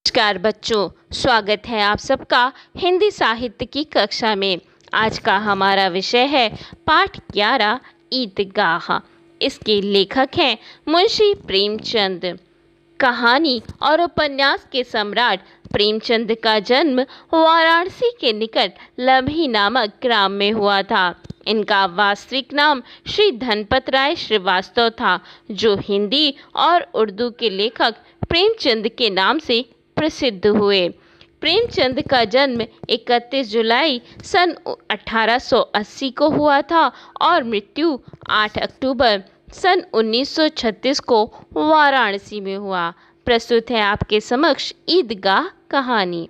नमस्कार बच्चों, स्वागत है आप सबका हिंदी साहित्य की कक्षा में। आज का हमारा विषय है पाठ 11 ईदगाह। इसके लेखक हैं मुंशी प्रेमचंद। कहानी और उपन्यास के सम्राट प्रेमचंद का जन्म वाराणसी के निकट लम्ही नामक ग्राम में हुआ था। इनका वास्तविक नाम श्री धनपत राय श्रीवास्तव था, जो हिंदी और उर्दू के लेखक प्रेमचंद के नाम से प्रसिद्ध हुए। प्रेमचंद का जन्म 31 जुलाई सन 1880 को हुआ था और मृत्यु 8 अक्टूबर सन 1936 को वाराणसी में हुआ। प्रस्तुत है आपके समक्ष ईदगाह कहानी।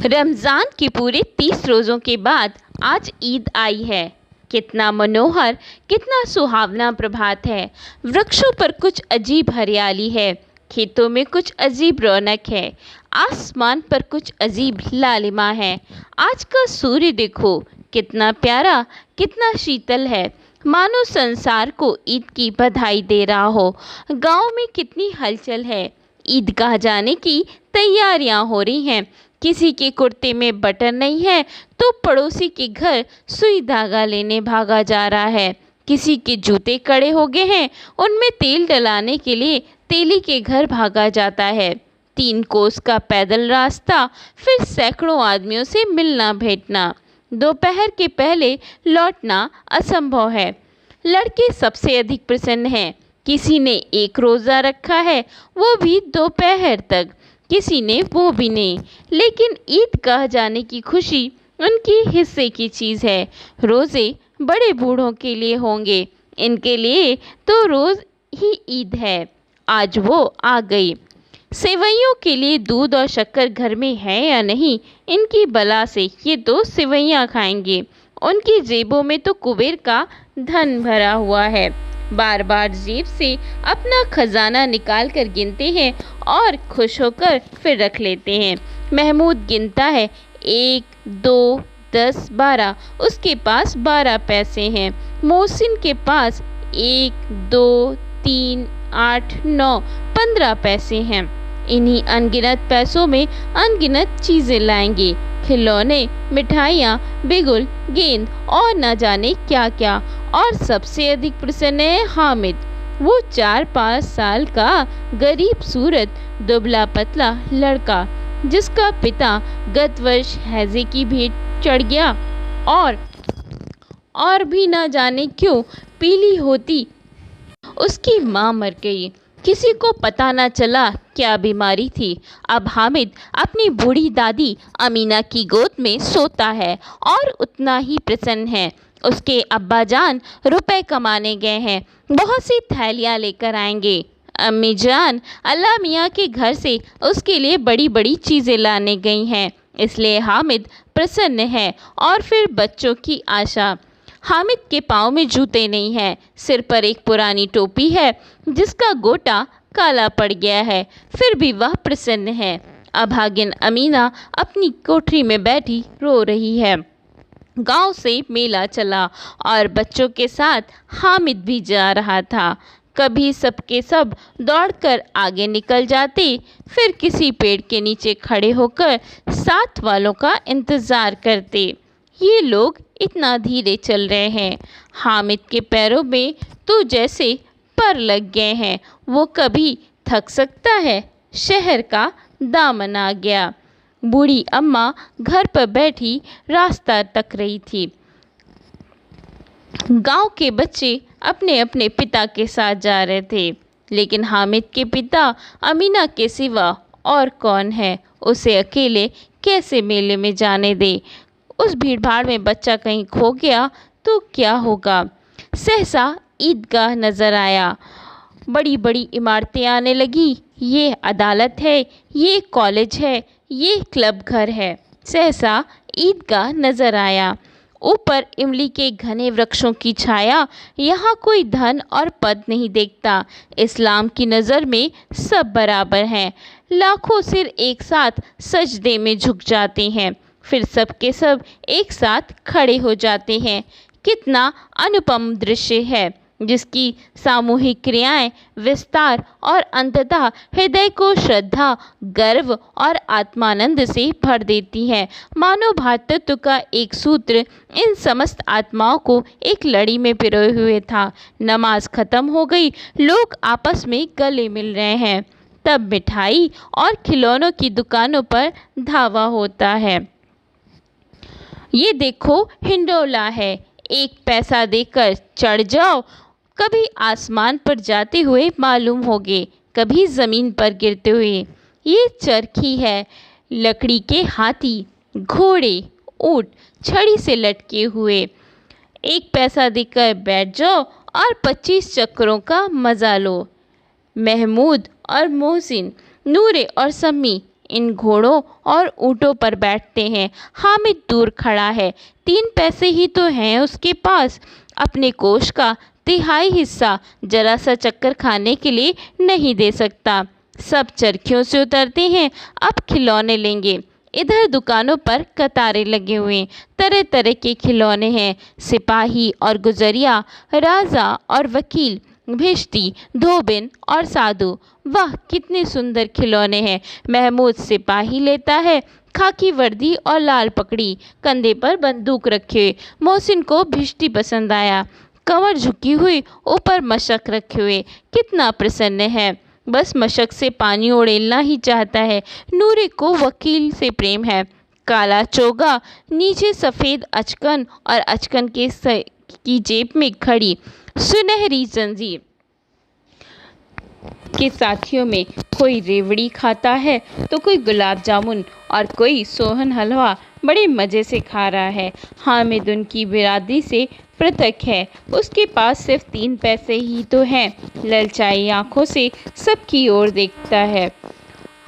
रमज़ान के पूरे 30 रोज़ों के बाद आज ईद आई है। कितना मनोहर, कितना सुहावना प्रभात है। वृक्षों पर कुछ अजीब हरियाली है, खेतों में कुछ अजीब रौनक है, आसमान पर कुछ अजीब लालिमा है। आज का सूर्य देखो, कितना प्यारा, कितना शीतल है, मानो संसार को ईद की बधाई दे रहा हो। गांव में कितनी हलचल है। ईदगाह जाने की तैयारियां हो रही हैं। किसी के कुर्ते में बटन नहीं है तो पड़ोसी के घर सुई धागा लेने भागा जा रहा है। किसी के जूते कड़े हो गए हैं, उनमें तेल डलाने के लिए तेली के घर भागा जाता है। 3 कोस का पैदल रास्ता, फिर सैकड़ों आदमियों से मिलना भेंटना। दोपहर के पहले लौटना असंभव है। लड़के सबसे अधिक प्रसन्न हैं। किसी ने 1 रोज़ा रखा है, वो भी दोपहर तक, किसी ने वो भी नहीं। लेकिन ईदगाह जाने की खुशी उनकी हिस्से की चीज़ है। रोज़े बड़े बूढ़ों के लिए होंगे, इनके लिए तो रोज़ ही ईद है। आज वो आ गई। सेवइयों के लिए दूध और शक्कर घर में है या नहीं, इनकी बला से ये 2 सेवइयाँ खाएंगे। उनकी जेबों में तो कुबेर का धन भरा हुआ है। बार बार जेब से अपना खजाना निकाल कर गिनते हैं और खुश होकर फिर रख लेते हैं। महमूद गिनता है 1, 2, 10, 12। उसके पास 12 पैसे हैं। मोहसिन के पास 1, 2, 3, 8, 9, 15 पैसे हैं। इन्हीं अनगिनत पैसों में अनगिनत चीज़ें लाएंगे, खिलौने, मिठाइयाँ, बिगुल, गेंद और न जाने क्या क्या। और सबसे अधिक प्रसन्न है हामिद। वो 4-5 साल का गरीब सूरत दुबला पतला लड़का, जिसका पिता गत वर्ष हैजे की भेंट चढ़ गया और भी न जाने क्यों पीली होती उसकी माँ मर गई। किसी को पता न चला क्या बीमारी थी। अब हामिद अपनी बूढ़ी दादी अमीना की गोद में सोता है और उतना ही प्रसन्न है। उसके अब्बा जान रुपए कमाने गए हैं, बहुत सी थैलियाँ लेकर आएंगे। अम्मी जान अल्लाह मियाँ के घर से उसके लिए बड़ी बड़ी चीज़ें लाने गई हैं, इसलिए हामिद प्रसन्न है। और फिर बच्चों की आशा। हामिद के पाँव में जूते नहीं हैं, सिर पर एक पुरानी टोपी है जिसका गोटा काला पड़ गया है, फिर भी वह प्रसन्न है। अभागिन अमीना अपनी कोठरी में बैठी रो रही है। गांव से मेला चला और बच्चों के साथ हामिद भी जा रहा था। कभी सबके सब दौड़कर आगे निकल जाते, फिर किसी पेड़ के नीचे खड़े होकर साथ वालों का इंतज़ार करते। ये लोग इतना धीरे चल रहे हैं। हामिद के पैरों में तो जैसे पर लग गए हैं। वो कभी थक सकता है। शहर का दामन आ गया। बूढ़ी अम्मा घर पर बैठी रास्ता तक रही थी। गांव के बच्चे अपने अपने पिता के साथ जा रहे थे, लेकिन हामिद के पिता अमीना के सिवा और कौन है। उसे अकेले कैसे मेले में जाने दे। उस भीड़भाड़ में बच्चा कहीं खो गया तो क्या होगा। सहसा ईदगाह नज़र आया। बड़ी बड़ी इमारतें आने लगी। ये अदालत है, ये कॉलेज है, ये क्लब घर है। सहसा ईदगाह नज़र आया। ऊपर इमली के घने वृक्षों की छाया। यहाँ कोई धन और पद नहीं देखता। इस्लाम की नज़र में सब बराबर हैं। लाखों सिर एक साथ सजदे में झुक जाते हैं, फिर सब के सब एक साथ खड़े हो जाते हैं। कितना अनुपम दृश्य है। जिसकी सामूहिक क्रियाएं, विस्तार और अंततः हृदय को श्रद्धा, गर्व और आत्मानंद से भर देती है। मानव भातृत्व का एक सूत्र इन समस्त आत्माओं को एक लड़ी में पिरोए हुए था। नमाज खत्म हो गई, लोग आपस में गले मिल रहे हैं, तब मिठाई और खिलौनों की दुकानों पर धावा होता है। ये देखो, हिंडोला है, 1 पैसा देकर चढ़ जाओ। कभी आसमान पर जाते हुए मालूम होगे, कभी ज़मीन पर गिरते हुए। ये चरखी है, लकड़ी के हाथी, घोड़े, ऊँट छड़ी से लटके हुए। 1 पैसा देकर बैठ जाओ और 25 चक्करों का मज़ा लो। महमूद और मोहसिन, नूरे और सम्मी इन घोड़ों और ऊँटों पर बैठते हैं। हामिद दूर खड़ा है, 3 पैसे ही तो हैं उसके पास। अपने कोष का 1/3 हिस्सा जरा सा चक्कर खाने के लिए नहीं दे सकता। सब चरखियों से उतरते हैं, अब खिलौने लेंगे। इधर दुकानों पर कतारें लगे हुए, तरह तरह के खिलौने हैं। सिपाही और गुजरिया, राजा और वकील, भिश्ती, धोबिन और साधु। वाह, कितने सुंदर खिलौने हैं। महमूद सिपाही लेता है, खाकी वर्दी और लाल पगड़ी, कंधे पर बंदूक रखे। मोहसिन को भिश्ती पसंद आया, कमर झुकी हुई, ऊपर मशक रखे हुए, कितना प्रसन्न है, बस मशक से पानी उड़ेलना ही चाहता है। नूरे को वकील से प्रेम है, काला चोगा, नीचे सफ़ेद अचकन और अचकन की जेब में खड़ी सुनहरी जंजीर के साथियों में कोई रेवड़ी खाता है तो कोई गुलाब जामुन और कोई सोहन हलवा बड़े मज़े से खा रहा है। हामिद उनकी बिरादरी से पृथक है, उसके पास सिर्फ 3 पैसे ही तो हैं। ललचाई आंखों से सबकी ओर देखता है।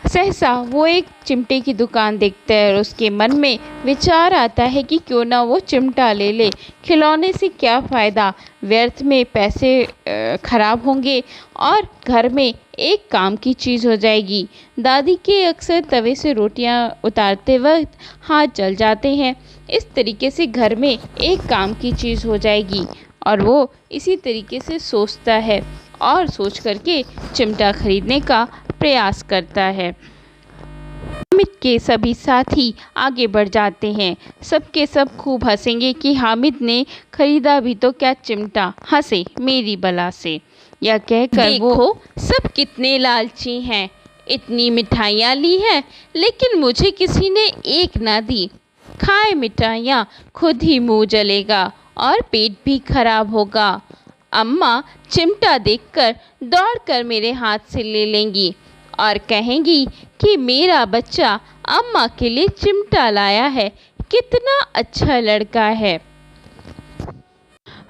सहसा वो एक चिमटे की दुकान देखता है और उसके मन में विचार आता है कि क्यों ना वो चिमटा ले ले। खिलौने से क्या फ़ायदा, व्यर्थ में पैसे खराब होंगे और घर में एक काम की चीज़ हो जाएगी। दादी के अक्सर तवे से रोटियां उतारते वक्त हाथ जल जाते हैं। इस तरीके से घर में एक काम की चीज़ हो जाएगी और वो इसी तरीके से सोचता है और सोच करके चिमटा खरीदने का प्रयास करता है। हामिद के सभी साथी आगे बढ़ जाते हैं। सबके सब खूब हंसेंगे कि हामिद ने खरीदा भी तो क्या चिमटा, हंसे मेरी बला से। यह कहकर वो सब कितने लालची हैं, इतनी मिठाइयाँ ली हैं लेकिन मुझे किसी ने एक ना दी। खाए मिठाइयाँ खुद ही मुँह जलेगा और पेट भी खराब होगा। अम्मा चिमटा देखकर दौड़कर मेरे हाथ से ले लेंगी और कहेंगी कि मेरा बच्चा अम्मा के लिए चिमटा लाया है, कितना अच्छा लड़का है।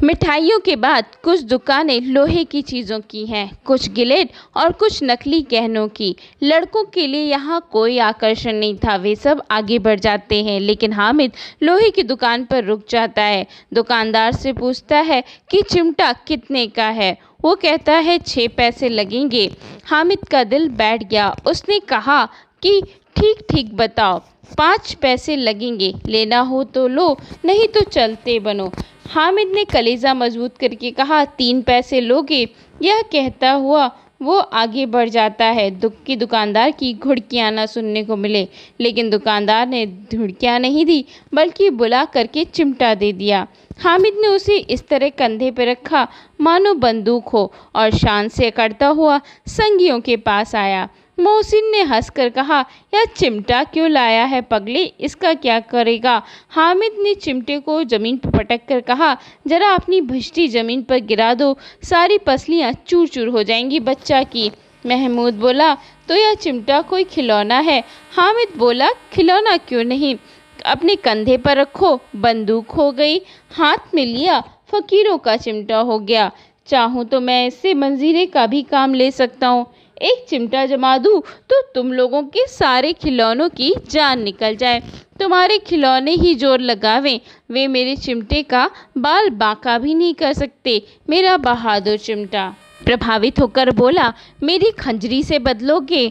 मिठाइयों के बाद कुछ दुकानें लोहे की चीज़ों की हैं, कुछ गिलेट और कुछ नकली गहनों की। लड़कों के लिए यहाँ कोई आकर्षण नहीं था, वे सब आगे बढ़ जाते हैं, लेकिन हामिद लोहे की दुकान पर रुक जाता है। दुकानदार से पूछता है कि चिमटा कितने का है। वो कहता है 6 पैसे लगेंगे। हामिद का दिल बैठ गया, उसने कहा कि ठीक ठीक बताओ, 5 पैसे लगेंगे, लेना हो तो लो, नहीं तो चलते बनो। हामिद ने कलेजा मजबूत करके कहा 3 पैसे लोगे। यह कहता हुआ वो आगे बढ़ जाता है। दुकानदार की घुड़कियाँ ना सुनने को मिले, लेकिन दुकानदार ने घुड़कियाँ नहीं दी बल्कि बुला करके चिमटा दे दिया। हामिद ने उसे इस तरह कंधे पर रखा मानो बंदूक हो और शान से अकड़ता हुआ संगियों के पास आया। मोहसिन ने हंसकर कहा, यह चिमटा क्यों लाया है पगले, इसका क्या करेगा। हामिद ने चिमटे को ज़मीन पर पटक कर कहा, जरा अपनी भिश्ती ज़मीन पर गिरा दो, सारी पसलियाँ चूर चूर हो जाएंगी बच्चा की। महमूद बोला, तो यह चिमटा कोई खिलौना है। हामिद बोला, खिलौना क्यों नहीं, अपने कंधे पर रखो, बंदूक हो गई, हाथ में लिया फ़कीरों का चिमटा हो गया। चाहूँ तो मैं इससे मंजीरे का भी काम ले सकता हूँ। एक चिमटा जमा दूँ तो तुम लोगों के सारे खिलौनों की जान निकल जाए। तुम्हारे खिलौने ही जोर लगावें, वे मेरे चिमटे का बाल बांका भी नहीं कर सकते। मेरा बहादुर चिमटा प्रभावित होकर बोला, मेरी खंजरी से बदलोगे।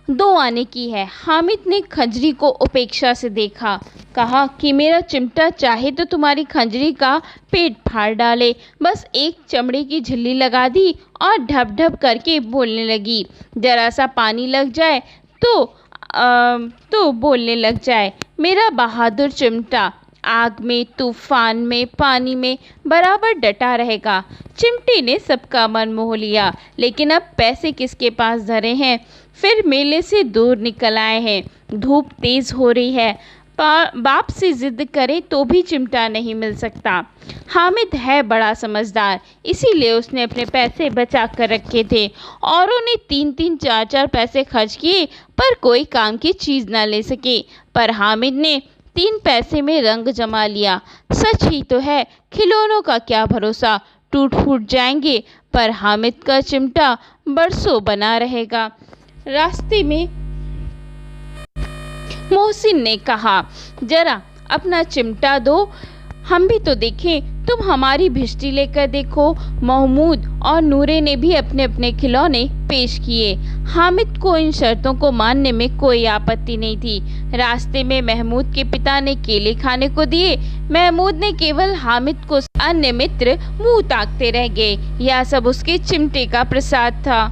2 आने की है। हामिद ने खंजरी को उपेक्षा से देखा, कहा कि मेरा चिमटा चाहे तो तुम्हारी खंजरी का पेट फाड़ डाले। बस एक चमड़े की झिल्ली लगा दी और ढप ढप करके बोलने लगी। जरा सा पानी लग जाए तो बोलने लग जाए। मेरा बहादुर चिमटा आग में, तूफान में, पानी में बराबर डटा रहेगा। चिमटे ने सबका मन मोह लिया, लेकिन अब पैसे किसके पास धरे हैं। फिर मेले से दूर निकल आए हैं। धूप तेज हो रही है। बाप से जिद करे तो भी चिमटा नहीं मिल सकता। हामिद है बड़ा समझदार, इसीलिए उसने अपने पैसे बचा कर रखे थे। औरों ने 3-3, 4-4 पैसे खर्च किए पर कोई काम की चीज़ ना ले सके। पर हामिद ने 3 पैसे में रंग जमा लिया। सच ही तो है, खिलौनों का क्या भरोसा, टूट फूट जाएंगे, पर हामिद का चिमटा बरसों बना रहेगा। रास्ते में मोहसिन ने कहा, जरा अपना चिमटा दो, हम भी तो देखें। तुम हमारी भिष्टी लेकर देखो। महमूद और नूरे ने भी अपने अपने खिलौने पेश किए। हामिद को इन शर्तों को मानने में कोई आपत्ति नहीं थी। रास्ते में महमूद के पिता ने केले खाने को दिए। महमूद ने केवल हामिद को, अन्य मित्र मुंह ताकते रह गए। यह सब उसके चिमटे का प्रसाद था।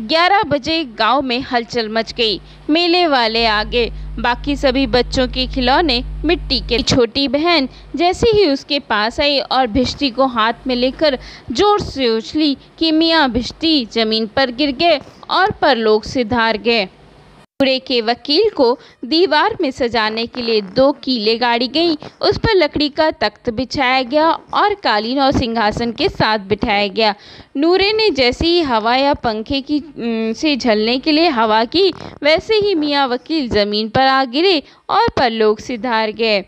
11 बजे गांव में हलचल मच गई। मेले वाले आ गए। बाकी सभी बच्चों के खिलौने मिट्टी के। छोटी बहन जैसे ही उसके पास आई और भिष्टी को हाथ में लेकर जोर से उछली कि मियाँ भिष्टी जमीन पर गिर गए और परलोक से धार गए। पूरे के वकील को दीवार में सजाने के लिए 2 कीले गाड़ी गई। उस पर लकड़ी का तख्त बिछाया गया और कालीन और सिंहासन के साथ बिठाया गया। नूरे ने जैसे ही हवा या पंखे की से झलने के लिए हवा की, वैसे ही मियाँ वकील ज़मीन पर आ गिरे और परलोक से धार गए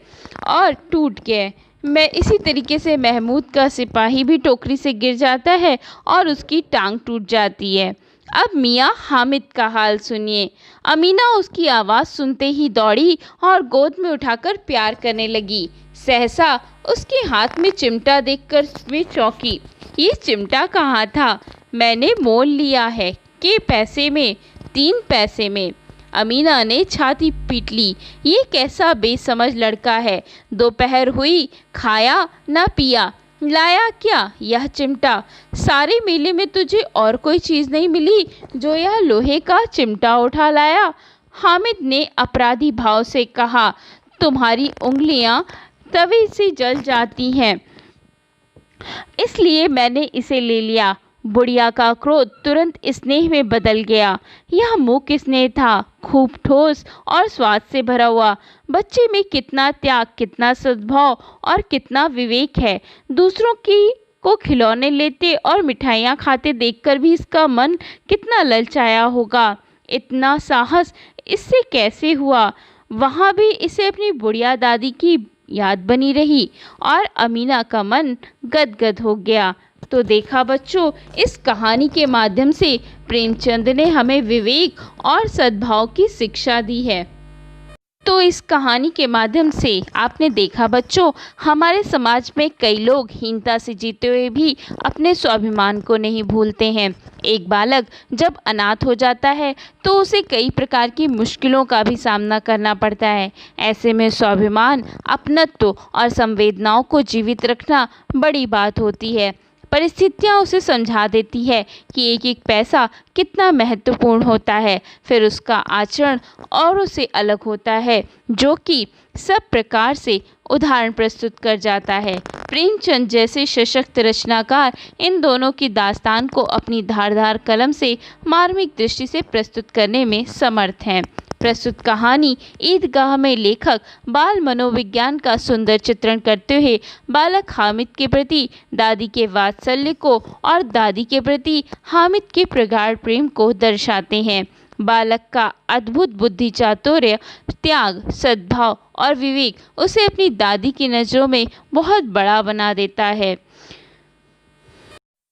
और टूट गए। मैं इसी तरीके से महमूद का सिपाही भी टोकरी से गिर जाता है और उसकी टांग टूट जाती है। अब मियाँ हामिद का हाल सुनिए। अमीना उसकी आवाज़ सुनते ही दौड़ी और गोद में उठाकर प्यार करने लगी। सहसा उसके हाथ में चिमटा देखकर वे चौंकी। ये चिमटा कहाँ था? मैंने मोल लिया है। के पैसे में? 3 पैसे में। अमीना ने छाती पीट ली। ये कैसा बेसमझ लड़का है। दोपहर हुई, खाया ना पिया, लाया क्या? यह चिमटा। सारे मेले में तुझे और कोई चीज़ नहीं मिली जो यह लोहे का चिमटा उठा लाया? हामिद ने अपराधी भाव से कहा, तुम्हारी उंगलियां तवे से जल जाती हैं, इसलिए मैंने इसे ले लिया। बुढ़िया का क्रोध तुरंत स्नेह में बदल गया। यह मूक स्नेह था, खूब ठोस और स्वाद से भरा हुआ। बच्चे में कितना त्याग, कितना सद्भाव और कितना विवेक है। दूसरों की को खिलौने लेते और मिठाइयाँ खाते देखकर भी इसका मन कितना ललचाया होगा। इतना साहस इससे कैसे हुआ? वहाँ भी इसे अपनी बुढ़िया दादी की याद बनी रही और अमीना का मन गदगद हो गया। तो देखा बच्चों, इस कहानी के माध्यम से प्रेमचंद ने हमें विवेक और सद्भाव की शिक्षा दी है। तो इस कहानी के माध्यम से आपने देखा बच्चों, हमारे समाज में कई लोग हीनता से जीते हुए भी अपने स्वाभिमान को नहीं भूलते हैं। एक बालक जब अनाथ हो जाता है तो उसे कई प्रकार की मुश्किलों का भी सामना करना पड़ता है। ऐसे में स्वाभिमान, अपनत्व और संवेदनाओं को जीवित रखना बड़ी बात होती है। परिस्थितियाँ उसे समझा देती है कि एक एक पैसा कितना महत्वपूर्ण होता है। फिर उसका आचरण औरों से अलग होता है, जो कि सब प्रकार से उदाहरण प्रस्तुत कर जाता है। प्रेमचंद जैसे सशक्त रचनाकार इन दोनों की दास्तान को अपनी धारदार कलम से मार्मिक दृष्टि से प्रस्तुत करने में समर्थ हैं। प्रस्तुत कहानी ईदगाह में लेखक बाल मनोविज्ञान का सुंदर चित्रण करते हुए बालक हामिद के प्रति दादी के वात्सल्य को और दादी के प्रति हामिद के प्रगाढ़ प्रेम को दर्शाते हैं। बालक का अद्भुत बुद्धि चातुर्य, त्याग, सद्भाव और विवेक उसे अपनी दादी की नज़रों में बहुत बड़ा बना देता है।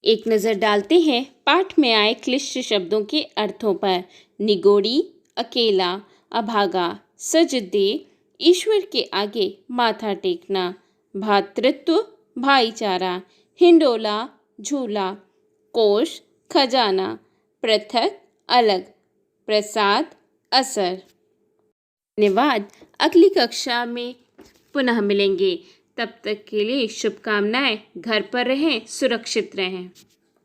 एक नज़र डालते हैं पाठ में आए क्लिष्ट शब्दों के अर्थों पर। निगोड़ी, अकेला, अभागा, सजदे, ईश्वर के आगे माथा टेकना, भातृत्व, भाईचारा, हिंडोला, झूला, कोष, खजाना, पृथक, अलग, प्रसाद, असर। धन्यवाद। अगली कक्षा में पुनः मिलेंगे। तब तक के लिए शुभकामनाएं। घर पर रहें, सुरक्षित रहें।